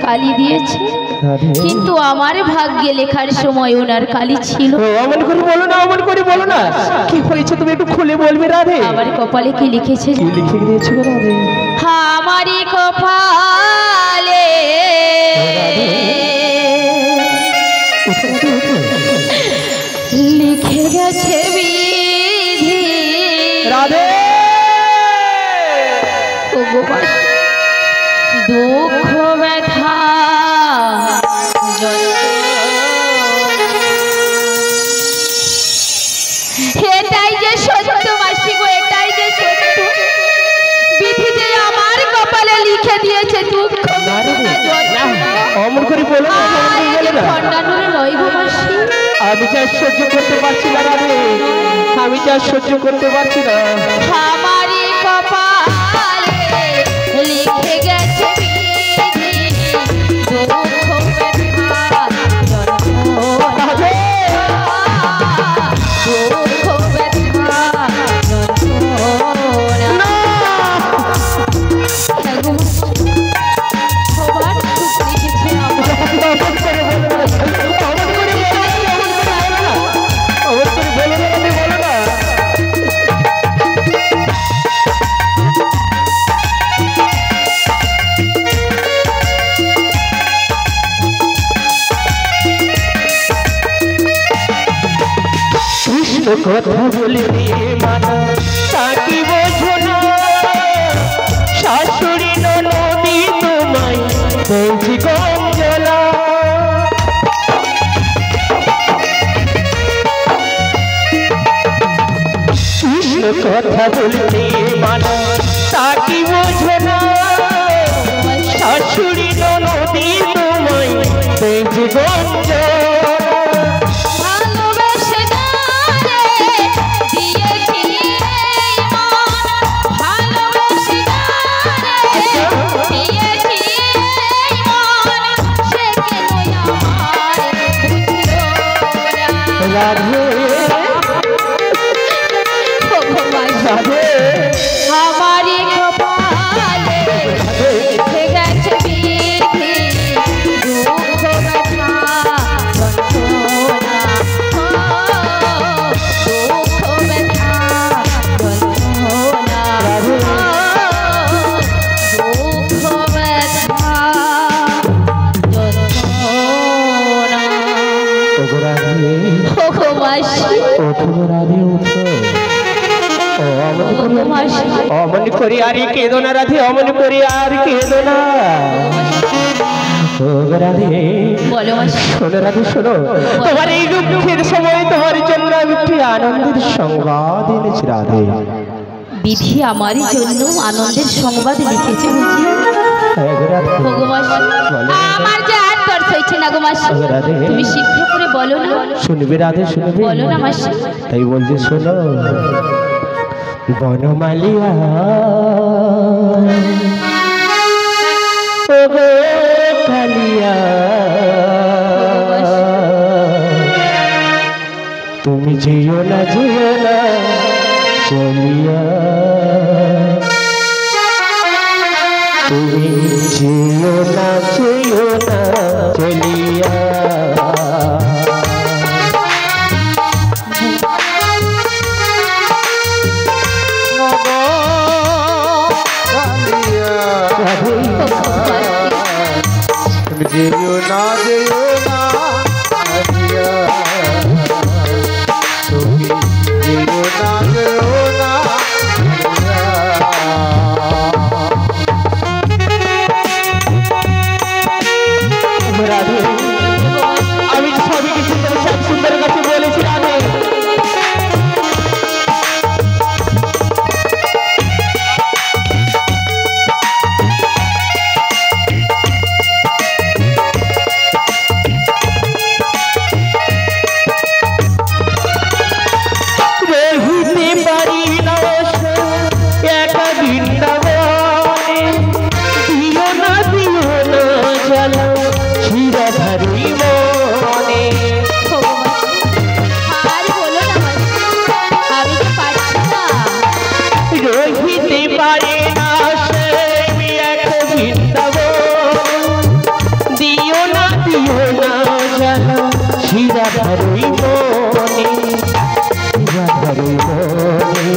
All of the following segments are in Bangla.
কালি দিয়েছে, কিন্তু আমার ভাগ্যে লেখার সময় ওনার কালি ছিল। অমন করে বলো না, অমন করে বলো না, কি হয়েছে তুমি একটু খুলে বলবে রাধে। আমার কপালে কি লিখেছে? কি লিখে দিয়েছো রাধে? আমারই কপালে লিখে গেছে বিধি রাধে। দুঃখ ব্যথা এটাই যে সত্য মাসি গো, এটাই যে সত্য। বিধি যে আমার কপালে লিখে দিয়েছে দুঃখ অমন করে বলো না, খণ্ডানোর নয় গো মাসি। আমি যা সহ্য করতে পারছি না রাধে, আমি যা সহ্য করতে পারছি না। আমারই কপালে লিখে গেছে বিধি দুঃখ ব্যথা যন্ত্রণা, দুঃখ ব্যথা যন্ত্রণা। সবার দুঃখ লিখেছে আমার। কথা বলে মানা তাকে বোঝো না, শাশুড়ি ননদি তোমায় বলছি গঞ্জলা। কথা বলতে মানা তাকে বোঝো না, শাশুড়ি ননদি তোমায় বলছি গঞ্জলা। हमारी कपाले लिखे गেছে বিধি দুঃখ ব্যথা যন্ত্রণা, দুঃখ ব্যথা যন্ত্রণা, দুঃখ ব্যথা যন্ত্রণা। ওগো মাসি, অমন করি আর কেঁদো না রাধে, অমন করি আর কেঁদো না। রাধে বলো মাসি। শোনো রাধে শোনো, তোমার এই দুঃখের সময় তোমার জন্য আমি একটি আনন্দের সংবাদ এনেছি রাধে। বিধি আমারই জন্য আনন্দের সংবাদ লিখেছে বুঝি? আমার যে আর তর্স হয়েছে না গো মাসি, তুমি শীঘ্র করে বলো না। শুনবি রাধে শুনবি? বলো না মাসি। তাই বলছি শোনো। বনমালিয়া ওগো কালিয়া, তুমি যেও না চলিয়া, তুমি যেও না চলিয়া। যেও না তুমি যেও না রাধে। আমি সবই কিছু সব সুন্দর কাছে বলেছি রাধে। শ্রীরাধারই মনে, শ্রীরাধারই মনে,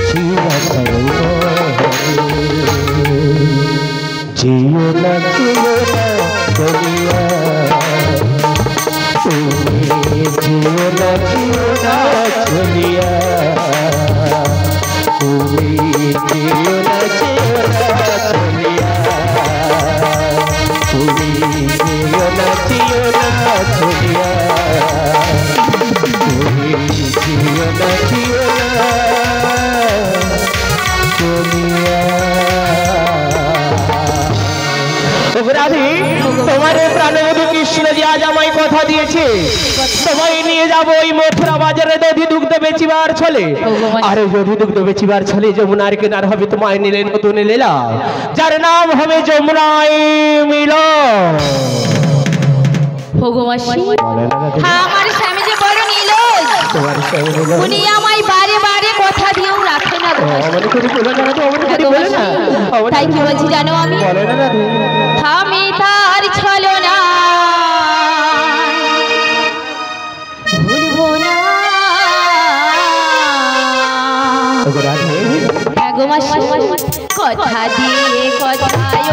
শ্রীরাধারই মনে। জিও না চলিয়া তুমি, জিও না চলিয়া তুমি, জিও না চলিয়া তুমি, জিও না চলিয়া তুমি, জিও না চলিয়া। রাধে, তোমার প্রাণবধূ কৃষ্ণ যে আজ আমায় কথা দিয়েছে তোমায় নিয়ে যাবো ওই মথুরা বাজারে দধি দুগ্ধ বেচিবার ছলে। আর দধি দুগ্ধ বেচিবার ছলে যমুনার কিনার হবে তোমায় নিলে নতুন লীলা, যার নাম হবে যমুনায় মিলন। আমার স্বামী যে বড় নীলজ, তোমার স্বামী উনি আমায় বারে বারে কথা দিয়েও রাখে না। তাই কি বলছি জানো, আমি আমি তার ছলনা ভুলবো না। এগো মাসি কথা দিয়ে কথায়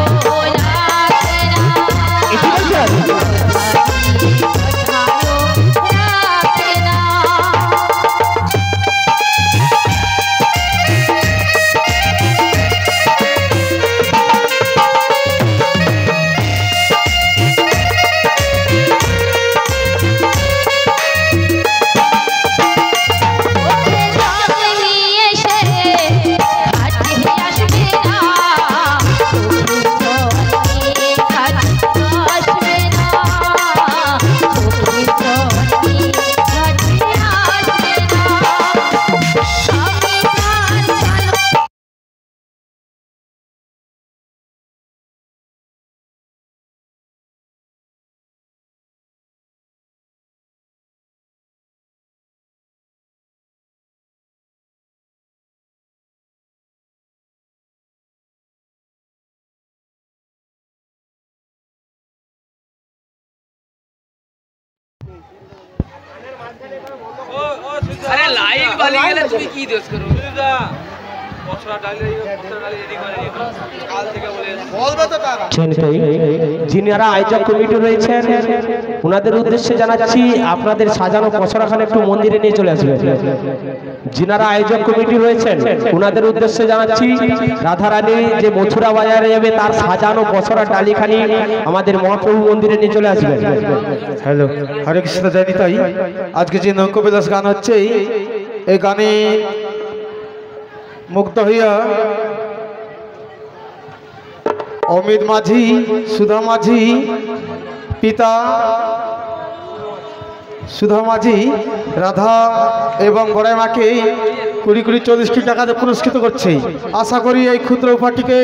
अरे लाइट वाली गले তুমি কি দোষ করো বুঝা পছরা ডালি রেডি করে কাল থেকে বলে বলবে তো তারা যিনারা আয়োজক কমিটি রয়েছেন ওনাদের উদ্দেশ্যে জানাচ্ছি আপনাদের সাজানো পছরাখানে একটু মন্দিরে নিয়ে চলে আসবেন। যিনারা আয়োজক কমিটি রয়েছেন ওনাদের উদ্দেশ্যে জানাচ্ছি রাধারানী যে মথুরা বাজারে যাবে তার সাজানো পছরা ডালিখানি আমাদের মহাপ্রভু মন্দিরে নিয়ে চলে আসবেন। হ্যালো, হরে কৃষ্ণ জানি। তাই আজকে যে নৌকবিলাস গান হচ্ছে এই গানে মুগ্ধ হইয়া অমিত মাঝি, সুধা মাঝি পিতা, সুধা মাঝি রাধা এবং বড়াই মাকে 20-40 টাকাতে পুরস্কৃত করছে। আশা করি এই ক্ষুদ্র উপাটিকে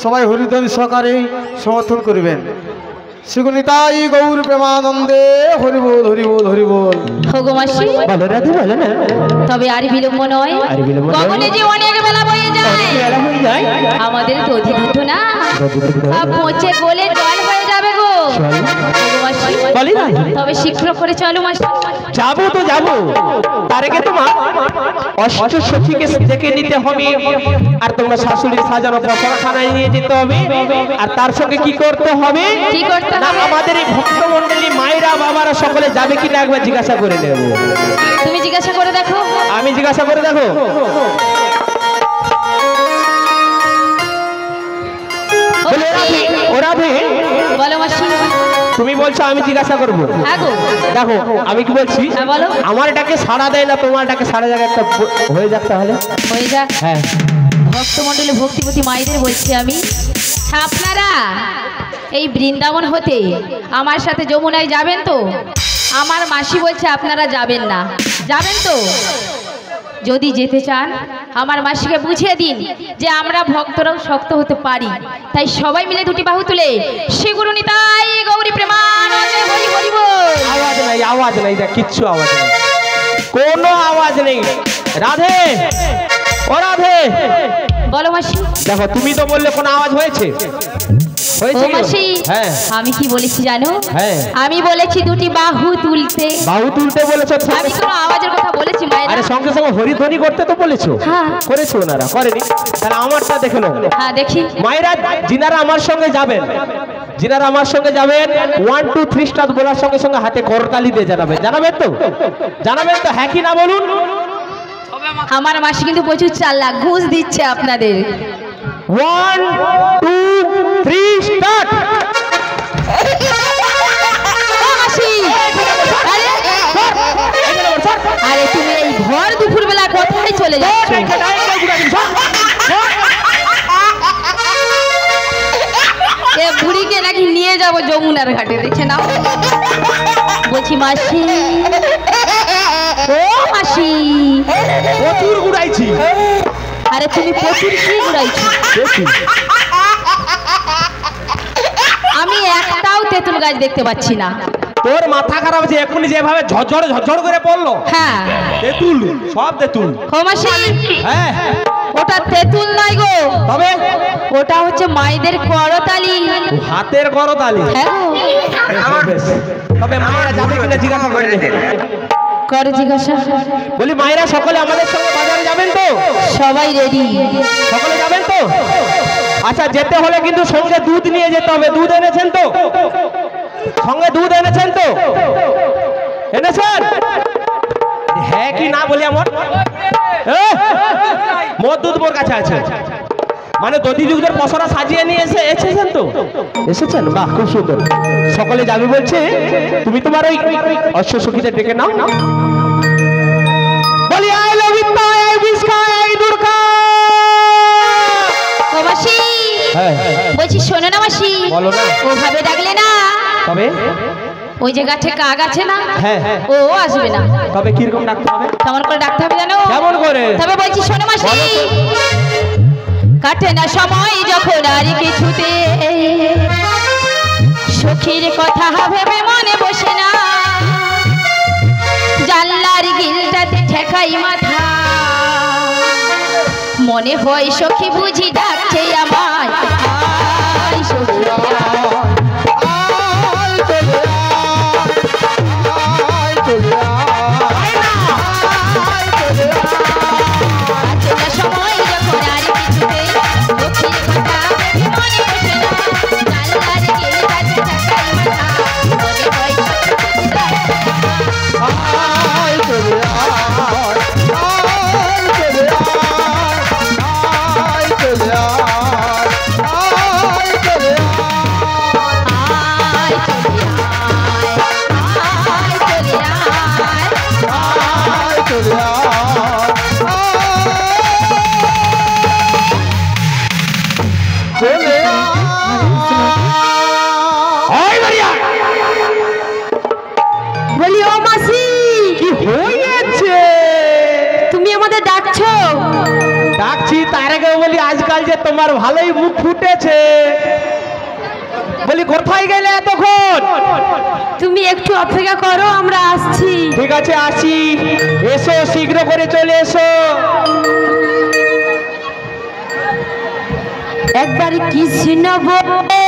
সবাই হরিধ্বনি সহকারে সমর্থন করবেন। শ্রীগুণিতাই গৌর প্রেমানন্দে হরি বল, হরি বল, হরি বল। তবে আর বিলম্ব নয়, কখনো যে অনেক বেলা বয়ে যায়, আমাদের দধি দুধ না পচে গলে জল হয়ে যাবে গো। তবে শীঘ্র করে চলো মাসি। যাবো তো যাবো, তার আগে তোমার অষ্ট সখীকে ডেকে নিতে হবে, আর তোমার শাশুড়ির সাজানো পছরাখানায় নিয়ে যেতে হবে। আর তার সঙ্গে কি করতে হবে, কি করতে না হবে? আমাদের এই ভক্তমণ্ডলী মায়েরা বাবারা সকলে যাবে কিনা একবার জিজ্ঞাসা করে নেব। তুমি জিজ্ঞাসা করে দেখো। আমি জিজ্ঞাসা করে দেখো। বলো মাসি। তুমি বলছো আমি জিজ্ঞাসা করবো। দেখো আমি কি বলছি, আমার ডাকে সাড়া দেয় না, তোমার ডাকে সাড়া জায়গা একটা হয়ে যাক, তাহলে হয়ে যাক। হ্যাঁ, ভক্তমণ্ডলী ভক্তিপতি মায়েদের বলছি আমি, আপনারা এই বৃন্দাবন হতে আমার সাথে যমুনায় যাবেন তো? আমার মাসি বলছে আপনারা যাবেন না, যাবেন তো? যদি যেতে চান আমার মাসিকে বুঝিয়ে দিন যে আমরা ভক্তরাও শক্ত হতে পারি। তাই সবাই মিলে দুটি বাহু তুলে শ্রী গুরু নিতাই গৌরী প্রেমানন্দে বলি বলিব। আওয়াজ নাই, আওয়াজ নাই, দেখ কিচ্ছু আওয়াজ নেই, কোনো আওয়াজ নেই। রাধে, ও রাধে। বলো মাসি। দেখো তুমি তো বললে কোনো আওয়াজ হয়েছে, হয়েছে ও কি? মাসি হ্যাঁ আমি কি বলেছি জানো? হ্যাঁ। আমি বলেছি দুটি বাহু তুলতে। বাহু তুলতে বলেছো? আমি কোনো আওয়াজের কথা বলেছি মায়েরা? আরে সঙ্গে সঙ্গে হরিধ্বনি করতে তো বলেছো। হ্যাঁ। করেছো ওনারা? করেনি? তাহলে আমারটা দেখে নাও। হ্যাঁ দেখি। মায়েরা যিনারা আমার সঙ্গে যাবেন, যিনারা আমার সঙ্গে যাবেন 1 2 3 স্টার্ট বলার সঙ্গে সঙ্গে হাতে করতালি দিয়ে জানাবেন। জানাবেন তো? জানাবেন তো? হ্যাঁ কি না বলুন? আমার মাসি কিন্তু প্রচুর চালাক, ঘুষ দিচ্ছে আপনাদের। 1 2 3 স্টার্ট। ও মাসি, আরে তুমি এই ভর দুপুর বেলা কোথায় চলে যাচ্ছ? এ বুড়িকে নাকি নিয়ে যাব যমুনার ঘাটে, দেখে নাও। বলছি মাসি, ও মাসি, প্রচুর ঘুরাইছি। আরে তুমি প্রচুর কি ঘুরাইছো? আমি একটাও তেঁতুল গাছ দেখতে পাচ্ছি না। তোর মাথা খারাপ আছে, এক্ষুনি যেভাবে ঝরঝর ঝরঝর করে পড়লো। হ্যাঁ তেঁতুল, সব তেঁতুল। ও মাসি, হ্যাঁ ওটা তেঁতুল নয় গো, তবে ওটা হচ্ছে মায়েদের করতালি। হাতের করতালি। হ্যাঁ গো। বেশ। তবে মায়েরা যাবে কিনা জিজ্ঞাসা করে নে। করো জিজ্ঞাসা। বলি মায়েরা সকলে আমাদের সঙ্গে বাজারে যাবেন তো? সবাই রেডি? সকলে যাবেন তো? আচ্ছা, যেতে হলে কিন্তু সঙ্গে দুধ নিয়ে যেতে হবে। দুধ এনেছেন তো? সঙ্গে দুধ এনেছেন তো? এনেছেন? হ্যাঁ কি না বলি আমার? মোর দুধ মোর কাছে আছে। মানে দধি দুধের পসরা সাজিয়ে নিয়ে এসেছেন তো? এসেছেন? বাহ, খুব সুন্দর। সকলে যাবে বলছে, তুমি তোমার ওই অশ্ব সখীদের ডেকে নাও। বলি আই লাভ ইউ, আই বিস্কা, আই দুর্গা। ও মাসি, হ্যাঁ বলছি শোনো না মাসি, বলো না। ওভাবে ডাকলে না, তবে ওই যে গাছে কাক আছে না, হ্যাঁ হ্যাঁ, ও আসবে না। তবে কিরকম ডাকতে হবে? কেমন করে ডাকতে হবে জানো? কেমন করে? তবে বলছি শোনো মাসি, কাটে না সময় যখন আর কিছুতে, সখীর কথা ভেবে মনে বসে না, জানলার গিলটাতে ঠেকাই মাথা, মনে হয় সখী বুঝি ডাকছে আমায়। আয় সখী সময় যখন আর কিছুতে, সখীর কথা ভেবে মনে বসে না, জানলার গিলটাতে ঠেকাই মাথা, মনে হয় সখী বুঝি ডাকছে বলি ও মাসি, কি হয়েছে? তুমি আমাদের ডাকছো? ডাকছি, তার আগে বলি আজকাল যে তোমার ভালোই মুখ ফুটেছে। বলি কোথায় গেলে এতক্ষণ? তুমি একটু অপেক্ষা করো, আমরা আসছি। ঠিক আছে, আসি। এসো, শীঘ্র করে চলে এসো। একবার কৃষ্ণ বলে